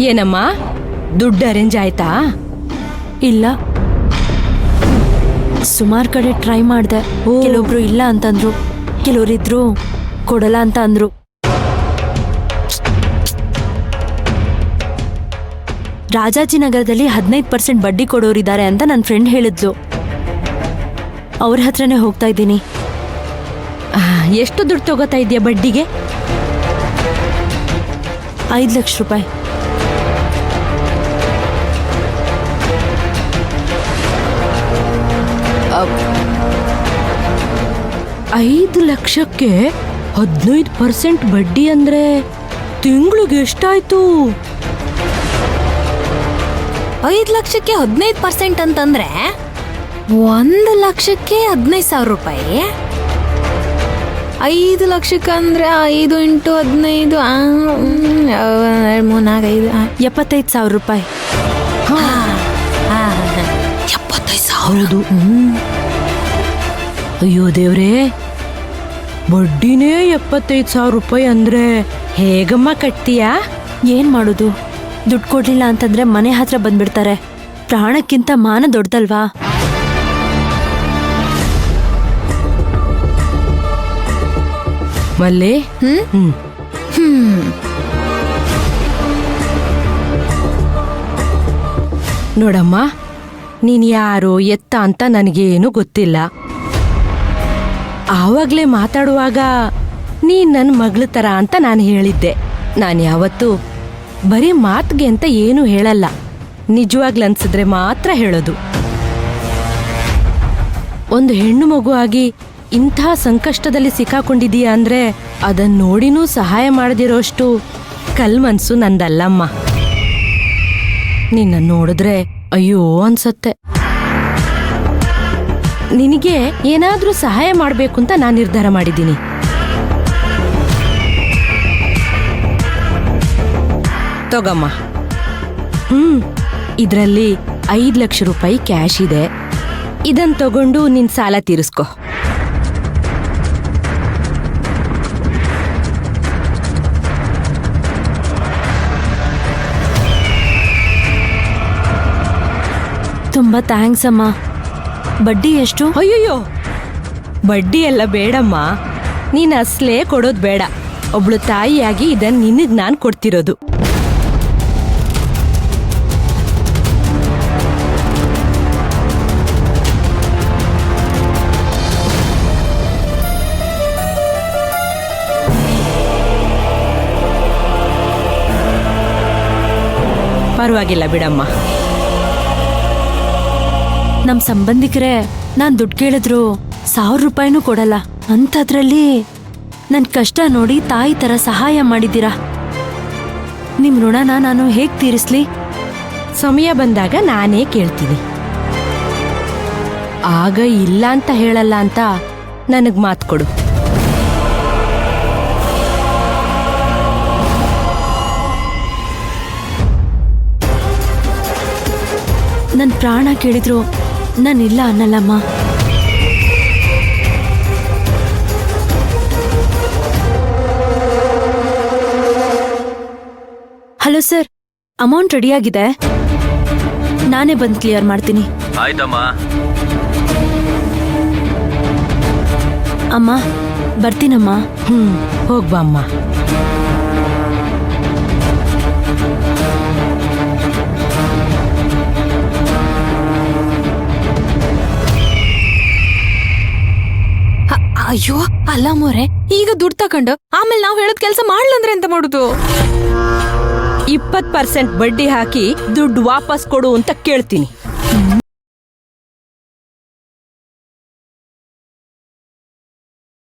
ಏನಮ್ಮ ದುಡ್ಡು ಅರೇಂಜ್ ಆಯ್ತಾ? ಇಲ್ಲ, ಸುಮಾರು ಕಡೆ ಟ್ರೈ ಮಾಡಿದೆ. ಕೆಲವೊಬ್ರು ಇಲ್ಲ ಅಂತಂದ್ರು, ಕೆಲವರಿದ್ರು ಕೊಡಲ್ಲ ಅಂತ ಅಂದ್ರು. ರಾಜಾಜಿನಗರದಲ್ಲಿ 15% ಬಡ್ಡಿ ಕೊಡೋರಿದ್ದಾರೆ ಅಂತ ನನ್ನ ಫ್ರೆಂಡ್ ಹೇಳಿದ್ಲು. ಅವ್ರ ಹತ್ರನೇ ಹೋಗ್ತಾ ಇದ್ದೀನಿ. ಎಷ್ಟು ದುಡ್ಡು ತಗೋತಾ ಇದೆಯಾ ಬಡ್ಡಿಗೆ? 5 ಲಕ್ಷ ರೂಪಾಯಿ. ಐದು ಲಕ್ಷಕ್ಕೆ 15% ಬಡ್ಡಿ ಅಂದ್ರೆ ತಿಂಗಳಿಗೆ ಎಷ್ಟಾಯ್ತು? 5 ಲಕ್ಷಕ್ಕೆ 15% ಅಂತಂದ್ರೆ 1 ಲಕ್ಷಕ್ಕೆ 15,000 ರೂಪಾಯಿ. 5 ಲಕ್ಷಕ್ಕಂದ್ರೆ 5 × 15 3 4 5 75,000 ರೂಪಾಯಿ. 75,000. ಅಯ್ಯೋ ದೇವ್ರೇ, ಬಡ್ಡಿನೇ 75,000 ರೂಪಾಯಿ ಅಂದ್ರೆ ಹೇಗಮ್ಮ ಕಟ್ತೀಯಾ? ಏನ್ ಮಾಡೋದು? ದುಡ್ಡು ಕೊಡ್ಲಿಲ್ಲ ಅಂತಂದ್ರೆ ಮನೆ ಹತ್ರ ಬಂದ್ಬಿಡ್ತಾರೆ. ಪ್ರಾಣಕ್ಕಿಂತ ಮಾನ ದೊಡ್ಡದಲ್ವಾ? ಮಲ್ಲಿ, ನೋಡಮ್ಮ, ನೀನ್ ಯಾರು ಎತ್ತ ಅಂತ ನನಗೇನು ಗೊತ್ತಿಲ್ಲ. ಆವಾಗ್ಲೇ ಮಾತಾಡುವಾಗ ನೀನ್ ನನ್ನ ಮಗಳ ತರ ಅಂತ ನಾನು ಹೇಳಿದ್ದೆ. ನಾನು ಯಾವತ್ತೂ ಬರೀ ಮಾತ್ಗೆ ಅಂತ ಏನು ಹೇಳಲ್ಲ, ನಿಜವಾಗ್ಲೂ ಅನ್ಸಿದ್ರೆ ಮಾತ್ರ ಹೇಳೋದು. ಒಂದು ಹೆಣ್ಣು ಮಗು ಆಗಿ ಇಂಥ ಸಂಕಷ್ಟದಲ್ಲಿ ಸಿಕ್ಕಾಕೊಂಡಿದೀಯ ಅಂದ್ರೆ ಅದನ್ನ ನೋಡಿನೂ ಸಹಾಯ ಮಾಡದಿರೋಷ್ಟು ಕಲ್ಮನ್ಸು ನಂದಲ್ಲಮ್ಮ. ನಿನ್ನ ನೋಡಿದ್ರೆ ಅಯ್ಯೋ ಅನ್ಸತ್ತೆ. ನಿನಗೆ ಏನಾದ್ರೂ ಸಹಾಯ ಮಾಡ್ಬೇಕು ಅಂತ ನಾನು ನಿರ್ಧಾರ ಮಾಡಿದ್ದೀನಿ. ತಗಮ್ಮ. ಇದರಲ್ಲಿ 5 ಲಕ್ಷ ರೂಪಾಯಿ ಕ್ಯಾಶ್ ಇದೆ. ಇದನ್ ತಗೊಂಡು ನಿನ್ ಸಾಲ ತೀರಿಸ್ಕೊ. ತುಂಬಾ ಥ್ಯಾಂಕ್ಸ್ ಅಮ್ಮ. ಬಡ್ಡಿ ಎಷ್ಟು? ಅಯ್ಯಯ್ಯೋ, ಬಡ್ಡಿ ಎಲ್ಲ ಬೇಡಮ್ಮ. ನೀನ್ ಅಸ್ಲೇ ಕೊಡೋದು ಬೇಡ. ಒಬ್ಳು ತಾಯಿಯಾಗಿ ಇದನ್ನ ನಿನಗ್ ನಾನ್ ಕೊಡ್ತಿರೋದು. ಪರವಾಗಿಲ್ಲ ಬಿಡಮ್ಮ. ನಮ್ ಸಂಬಂಧಿಕರೇ ನಾನ್ ದುಡ್ಡು ಕೇಳಿದ್ರು 1,000 ರೂಪಾಯಿನೂ ಕೊಡಲ್ಲ. ಅಂಥದ್ರಲ್ಲಿ ನನ್ ಕಷ್ಟ ನೋಡಿ ತಾಯಿ ತರ ಸಹಾಯ ಮಾಡಿದ್ದೀರಾ. ನಿಮ್ ಋಣನ ನಾನು ಹೇಗ್ ತೀರಿಸ್ಲಿ? ಸಮಯ ಬಂದಾಗ ನಾನೇ ಕೇಳ್ತೀನಿ. ಆಗ ಇಲ್ಲ ಅಂತ ಹೇಳಲ್ಲ ಅಂತ ನನಗ್ ಮಾತು ಕೊಡು. ನನ್ ಪ್ರಾಣ ಕೇಳಿದ್ರು ನಾನಿಲ್ಲ ಅನ್ನಲ್ಲಮ್ಮ. ಹಲೋ ಸರ್, ಅಮೌಂಟ್ ರೆಡಿಯಾಗಿದೆ. ನಾನೇ ಬಂದು ಕ್ಲಿಯರ್ ಮಾಡ್ತೀನಿ. ಆಯ್ತಮ್ಮ. ಅಮ್ಮ ಬರ್ತೀನಮ್ಮ. ಹೋಗ್ಬಾ ಅಮ್ಮ. ಅಯ್ಯೋ ಅಲ್ಲ ಮೋರೆ, ಈಗ ದುಡ್ಡು ತಕೊಂಡು ಆಮೇಲೆ ನಾವು ಹೇಳೋದ್ ಕೆಲಸ ಮಾಡ್ಲಂದ್ರೆ ಎಂತ ಮಾಡುದು? 20% ಬಡ್ಡಿ ಹಾಕಿ ದುಡ್ಡು ವಾಪಸ್ ಕೊಡು ಅಂತ ಕೇಳ್ತೀನಿ.